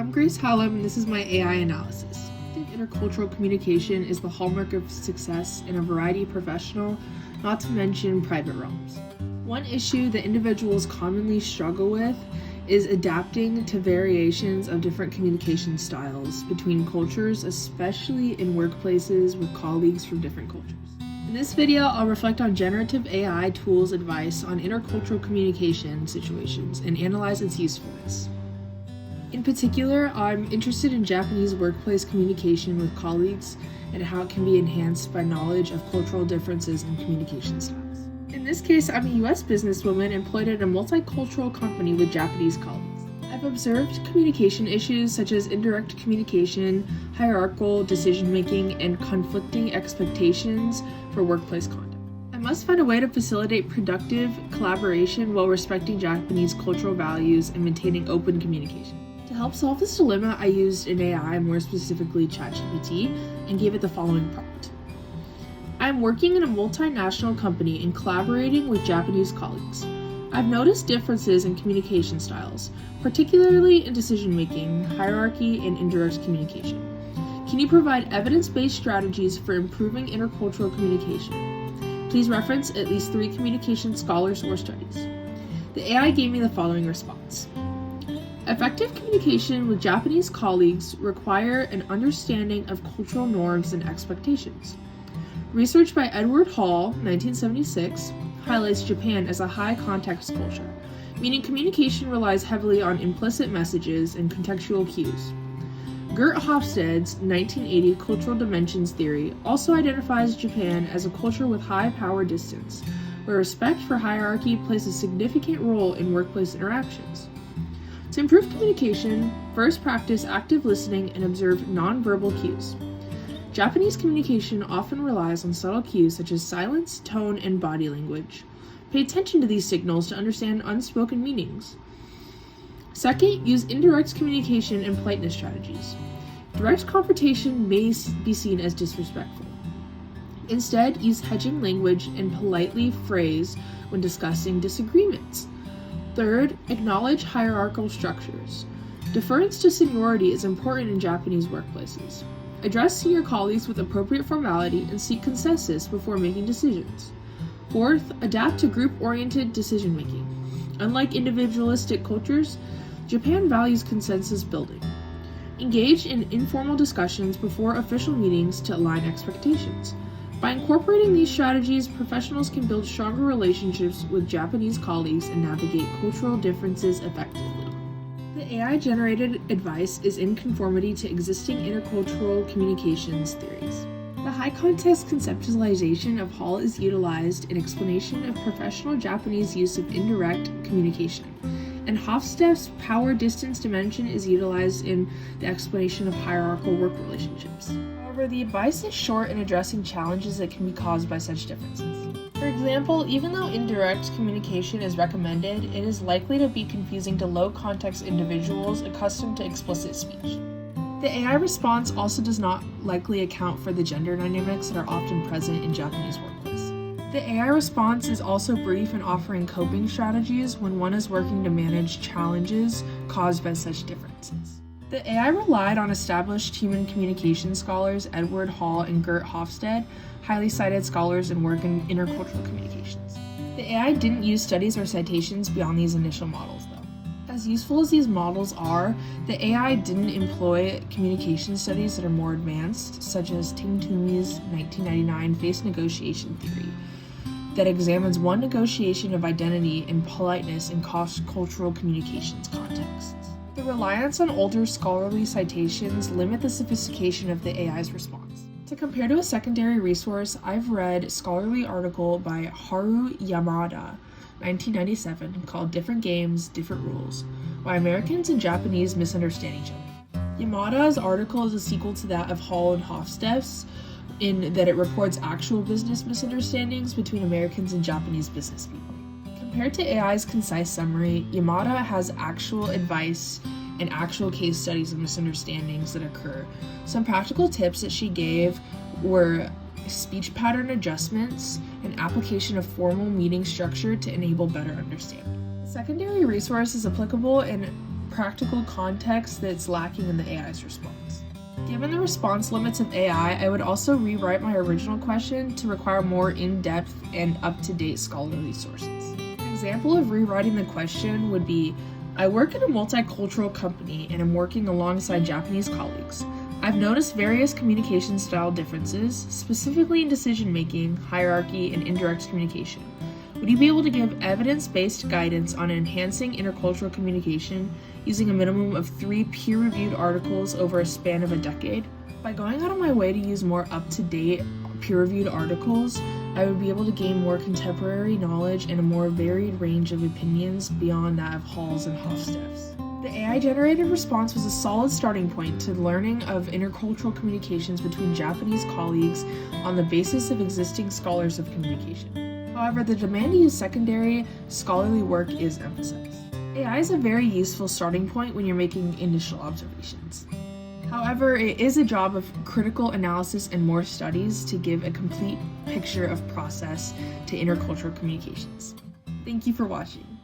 I'm Grace Hallam, and this is my AI analysis. Intercultural communication is the hallmark of success in a variety of professional, not to mention private realms. One issue that individuals commonly struggle with is adapting to variations of different communication styles between cultures, especially in workplaces with colleagues from different cultures. In this video, I'll reflect on generative AI tools advice on intercultural communication situations and analyze its usefulness. In particular, I'm interested in Japanese workplace communication with colleagues and how it can be enhanced by knowledge of cultural differences in communication styles. In this case, I'm a US businesswoman employed at a multicultural company with Japanese colleagues. I've observed communication issues such as indirect communication, hierarchical decision-making, and conflicting expectations for workplace conduct. I must find a way to facilitate productive collaboration while respecting Japanese cultural values and maintaining open communication. To help solve this dilemma, I used an AI, more specifically ChatGPT, and gave it the following prompt. I am working in a multinational company and collaborating with Japanese colleagues. I've noticed differences in communication styles, particularly in decision-making, hierarchy, and indirect communication. Can you provide evidence-based strategies for improving intercultural communication? Please reference at least 3 communication scholars or studies. The AI gave me the following response. Effective communication with Japanese colleagues require an understanding of cultural norms and expectations. Research by Edward Hall, 1976, highlights Japan as a high-context culture, meaning communication relies heavily on implicit messages and contextual cues. Gert Hofstede's 1980 cultural dimensions theory also identifies Japan as a culture with high power distance, where respect for hierarchy plays a significant role in workplace interactions. To improve communication, first practice active listening and observe nonverbal cues. Japanese communication often relies on subtle cues such as silence, tone, and body language. Pay attention to these signals to understand unspoken meanings. Second, use indirect communication and politeness strategies. Direct confrontation may be seen as disrespectful. Instead, use hedging language and politely phrase when discussing disagreements. Third, acknowledge hierarchical structures. Deference to seniority is important in Japanese workplaces. Address senior colleagues with appropriate formality and seek consensus before making decisions. Fourth, adapt to group-oriented decision-making. Unlike individualistic cultures, Japan values consensus building. Engage in informal discussions before official meetings to align expectations. By incorporating these strategies, professionals can build stronger relationships with Japanese colleagues and navigate cultural differences effectively. The AI-generated advice is in conformity to existing intercultural communications theories. The high-context conceptualization of Hall is utilized in explanation of professional Japanese use of indirect communication, and Hofstede's power distance dimension is utilized in the explanation of hierarchical work relationships. However, the advice is short in addressing challenges that can be caused by such differences. For example, even though indirect communication is recommended, it is likely to be confusing to low-context individuals accustomed to explicit speech. The AI response also does not likely account for the gender dynamics that are often present in Japanese workplace. The AI response is also brief in offering coping strategies when one is working to manage challenges caused by such differences. The AI relied on established human communication scholars Edward Hall and Gert Hofstede, highly cited scholars in work in intercultural communications. The AI didn't use studies or citations beyond these initial models, though. As useful as these models are, the AI didn't employ communication studies that are more advanced, such as Ting Toomey's 1999 face negotiation theory, that examines one negotiation of identity and politeness in cross-cultural communications contexts. The reliance on older scholarly citations limit the sophistication of the AI's response. To compare to a secondary resource, I've read a scholarly article by Haru Yamada, 1997, called Different Games, Different Rules: Why Americans and Japanese Misunderstand Each Other. Yamada's article is a sequel to that of Hall and Hofstede's, in that it reports actual business misunderstandings between Americans and Japanese business people. Compared to AI's concise summary, Yamada has actual advice and actual case studies of misunderstandings that occur. Some practical tips that she gave were speech pattern adjustments and application of formal meeting structure to enable better understanding. The secondary resource is applicable in practical context that's lacking in the AI's response. Given the response limits of AI, I would also rewrite my original question to require more in-depth and up-to-date scholarly sources. An example of rewriting the question would be, I work in a multicultural company and am working alongside Japanese colleagues. I've noticed various communication style differences, specifically in decision-making, hierarchy, and indirect communication. Would you be able to give evidence-based guidance on enhancing intercultural communication using a minimum of 3 peer-reviewed articles over a span of a decade? By going out of my way to use more up-to-date peer-reviewed articles, I would be able to gain more contemporary knowledge and a more varied range of opinions beyond that of Halls and Hofstadter's. The AI-generated response was a solid starting point to learning of intercultural communications between Japanese colleagues on the basis of existing scholars of communication. However, the demand to use secondary scholarly work is emphasized. AI is a very useful starting point when you're making initial observations. However, it is a job of critical analysis and more studies to give a complete picture of process to intercultural communications. Thank you for watching.